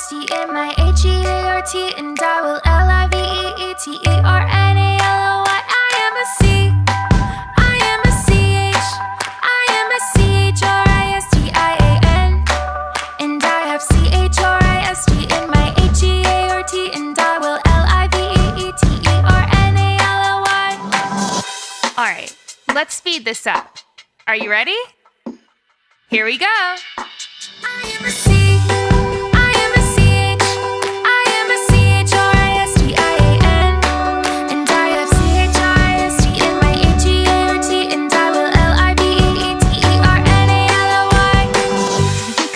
S-T in my H-E-A-R-T, and I will L-I-V-E-E-T-E-R-N-A-L-O-Y. I am a C, I am a C-H, I am a C-H-R-I-S-T-I-A-N, and I have C-H-R-I-S-T in my H-E-A-R-T, and I will L-I-V-E-E-T-E-R-N-A-L-O-Y. Alright, let's speed this up. Are you ready? Here we go. I am a C, I am a C-H, I am a C-H-R-I-S-T-I-A-N, and I have C-H-R-I-S-T in my H-E-A-R-T, and I will L-I-V-E-E-T-E-R-N-A-L-O-Y.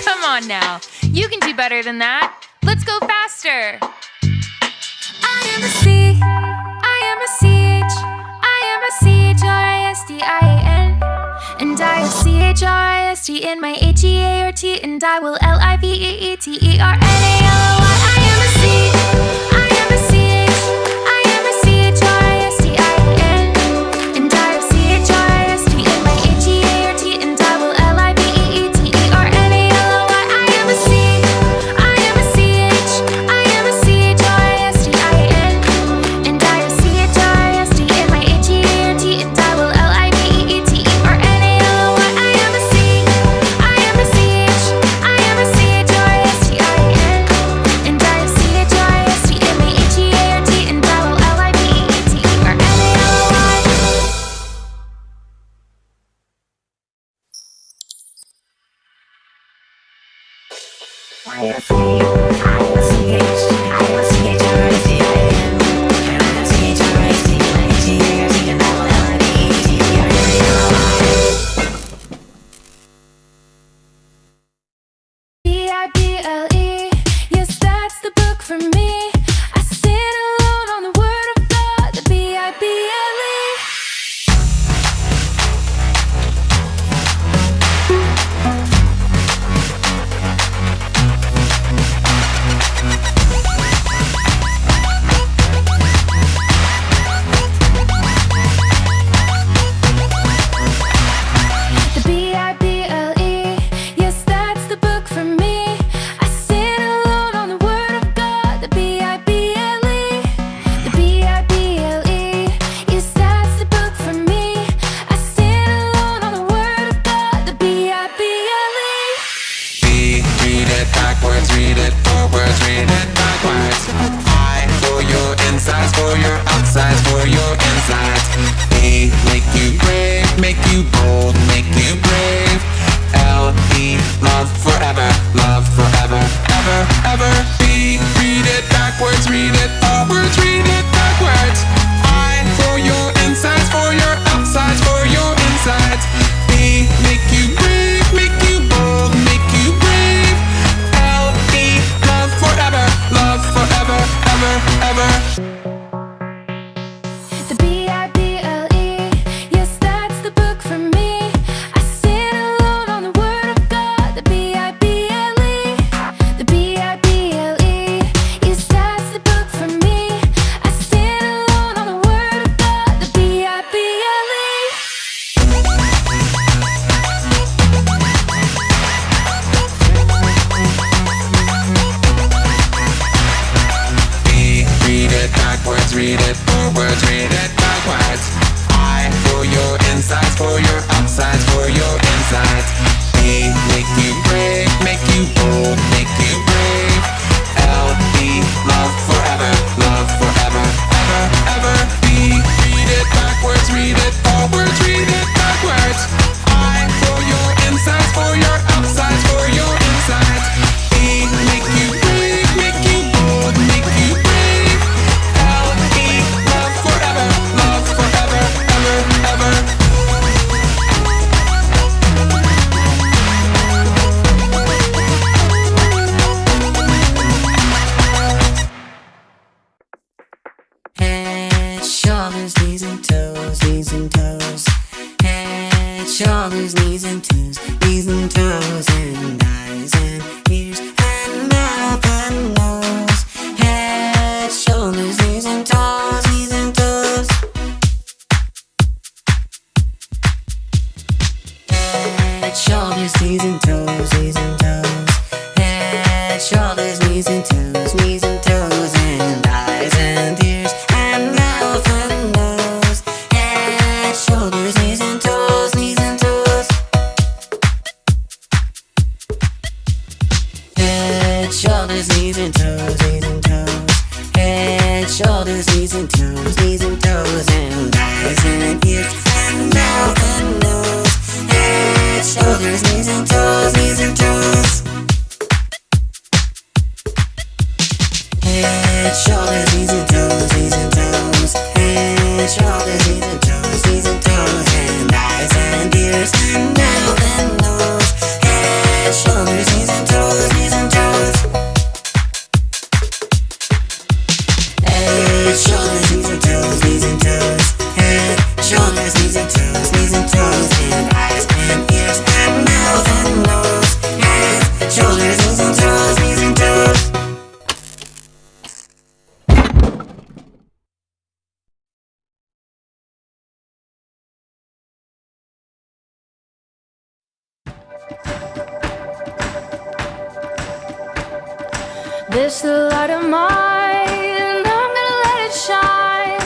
Come on now, you can do better than that. Let's go faster. I am a C, I am a C-H, I am a C-H-R-I-S-T-I-A-N, and I have C-H-R-I-S-T in my H-E-A-R-T, and I will L-I-V-E-E-T-E-R-N-A-L-O-Y. I am a C, I am a C-H, I am a C-H-R-I-S-T-I-A-N, and I have C-H-R-I-S-T in my H-E-A-R-T, and I will L-I-V-E-E-T-E-R-N-A-L-O-Y. I am a C, I am a C-H, I am a C-H-R-I-S-T-I-A-N, and I have C-H-R-I-S-T in my H-E-A-R-T, and I will L-I-V-E-E-T-E-R-N-A-L-O-Y. I am a C, I am a C-H, I am a C-H-R-I-S-T-I-A-N, and I have C-H-R-I-S-T in my H-E-A-R-T, and I will L-I-V-E-E-T-E-R-N-A-L-O-Y. B-I-B-L-E, yes, that's the book for me. I stand alone on the word of God, the B-I-B-L-E. The B-I-B-L-E, yes, that's the book for me. I stand alone on the word of God, the B-I-B-L-E. The B-I-B-L-E, yes, that's the book for me. I stand alone on the word of God, the B-I-B-L-E. B, read it backwards, read it forwards, read it backwards. I, for your insides, for your outsides, for your insides. A, make you brave, make you bold, make you brave. L, E, love forever, ever, ever. B, read it backwards, read it forwards, read it backwards. I, for your insides, for your outsides, for your insides. B, make you brave, make you bold, make you brave. L, E, love forever, ever, ever. The B-I-B-L-E, yes, that's the book for me. I stand alone on the word of God, the B-I-B-L-E. The B-I-B-L-E, yes, that's the book for me. I stand alone on the word of God, the B-I-B-L-E. B, read it backwards, read it forwards, read it backwards. I, for your insides, for your outsides, for your insides. B, make you brave, make you bold, make you brave. L, E, love forever, ever, ever. B, read it backwards, read it forwards, read it backwards. I, for your insides, for your outsides, for your insides. B, make you brave, make you bold, make you brave. L, E, love forever, ever, ever. Head, shoulders, knees and toes, knees and toes. Head, shoulders, knees and toes, and eyes and ears and mouth and nose. Head, shoulders, knees and toes, knees and toes. Head, shoulders, knees and toes, knees and toes. Head, shoulders, knees and toes. knees and toes, knees and toes. Head, shoulders, knees and toes, and eyes and ears and mouth and nose. Head, shoulders, knees and toes, knees and toes. Head, shoulders, knees and toes, knees and toes. Head, shoulders, knees and toes, and eyes and ears and mouth and nose. Head, shoulders, knees and toes, knees and toes. Head, shoulders, knees and toes, knees and toes. Head, shoulders, knees and toes, and eyes and ears and mouth and nose. Head, shoulders, knees and toes, knees and toes. This little light of mine, I'm gonna let it shine.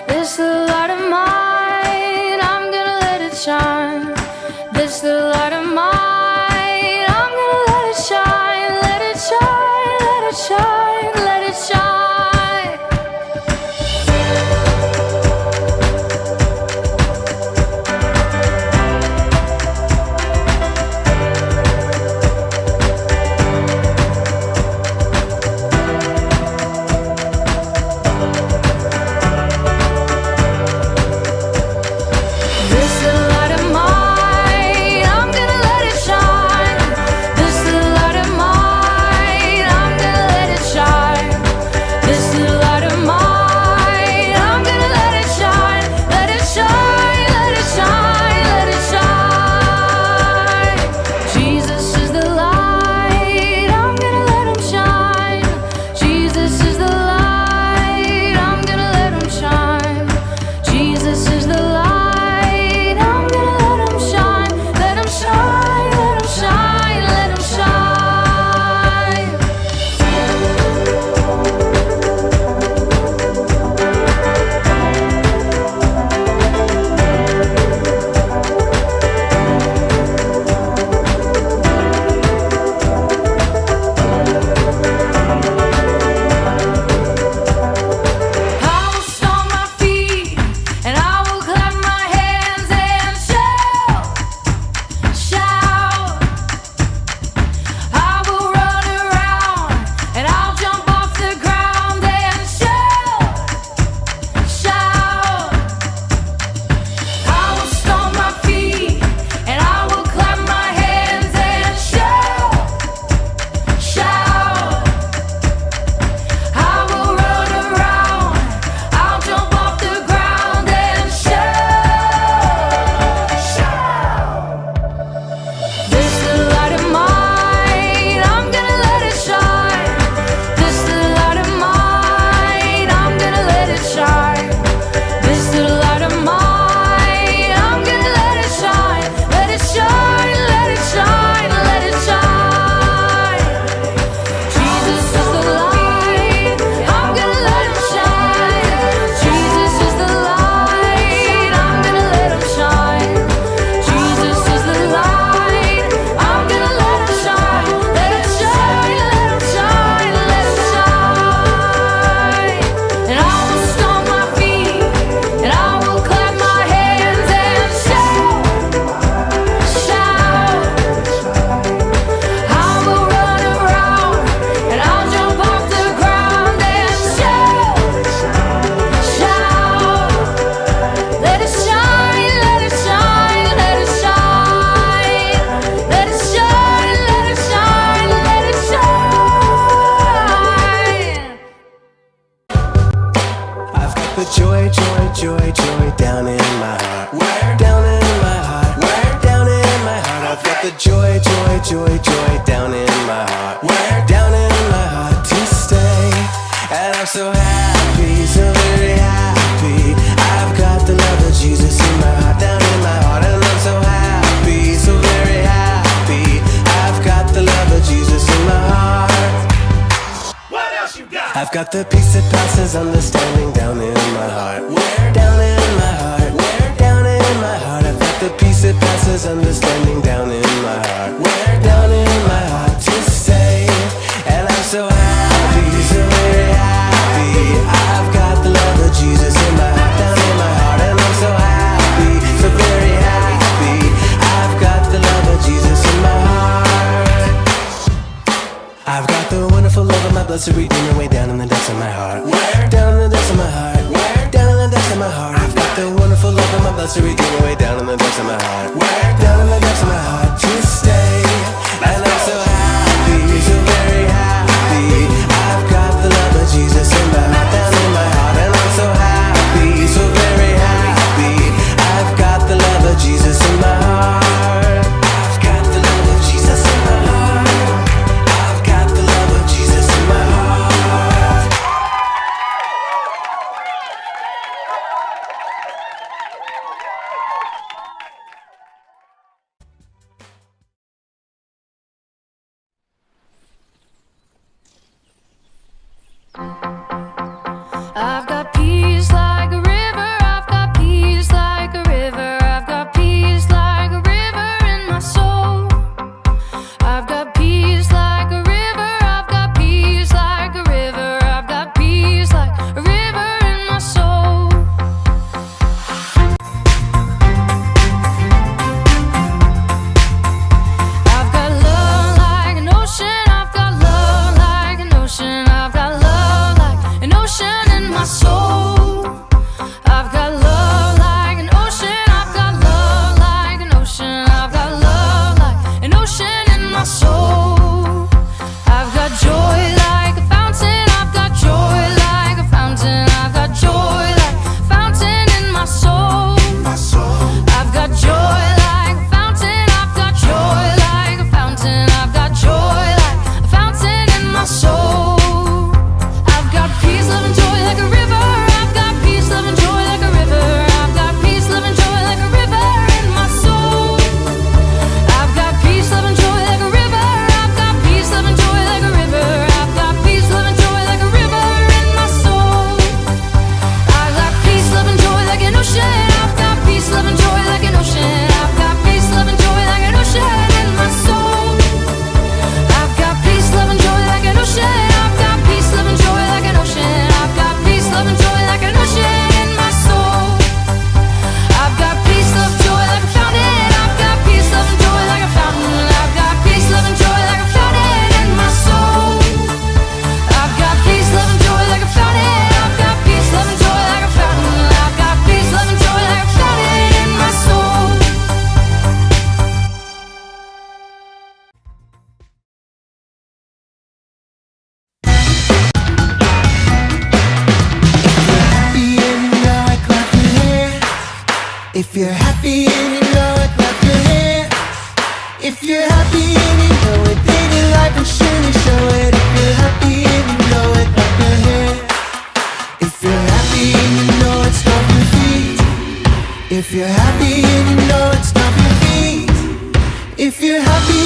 This little light of mine, I'm gonna let it shine. This little light of mine, I'm gonna let it shine. Let it shine, let it shine, let it shine. joy down in my heart. Where? Down in my heart to stay. And I'm so happy, so very happy. I've got the love of Jesus in my heart, down in my heart. And I'm so happy, so very happy. I've got the love of Jesus in my heart. What else you got? I've got the peace that passes understanding down in my heart. Where? Down in my heart. Where? Down in my heart. I've got the peace that passes understanding down in my heart. Where? Down in my heart to stay. And I'm so happy. blessed Redeemer way down in the depths of my heart. Where? Down in the depths of my heart. Where? Down in the depths of my heart. I've got the wonderful love of my blessed Redeemer way down in the depths of my heart. Where? Down in the depths of my heart to stay. And I'm so happy, so very happy. I've got the love of Jesus in my heart, down in my heart. And I'm so happy, so very happy. I've got the love of Jesus in my heart. I've got the love of Jesus in my heart. I've got the love of Jesus in my heart. I've got peace like a river, I've got peace like a river, I've got peace like a river in my soul. I've got peace like a river, I've got peace like a river, I've got peace like a river in my soul. I've got love like an ocean, I've got love like an ocean, I've got love like an ocean in my soul. I've got love like an ocean, I've got love like an ocean, I've got love like an ocean in my soul. I've got joy like a fountain, I've got joy like a fountain, I've got joy like a fountain in my soul. I've got joy like a fountain, I've got joy like a fountain, I've got joy like a fountain in my soul. I've got peace, love, and joy like a river. I've got peace, love, and joy like a river. I've got peace, love, and joy like a river in my soul. I've got peace, love, and joy like a river. I've got peace, love, and joy like a river. I've got peace, love, and joy like a river in my soul. I've got peace, love, and joy like an ocean. I've got peace, love, and joy like an ocean. I've got peace, love, and joy like an ocean in my soul. I've got peace, love, and joy like an ocean. I've got peace, love, and joy like an ocean. I've got peace, love, and joy like an ocean in my soul. I've got peace, love, joy like a fountain. I've got peace, love, and joy like a fountain. I've got peace, love, and joy like a fountain in my soul. I've got peace, love, and joy like a fountain. I've got peace, love, and joy like a fountain. I've got peace, love, and joy like a fountain in my soul. If you're happy and you know it, clap your hands. If you're happy and you know it, then your life will surely show it. If you're happy and you know it, clap your hands. If you're happy and you know it, stomp your feet. If you're happy and you know it, stomp your feet. If you're happy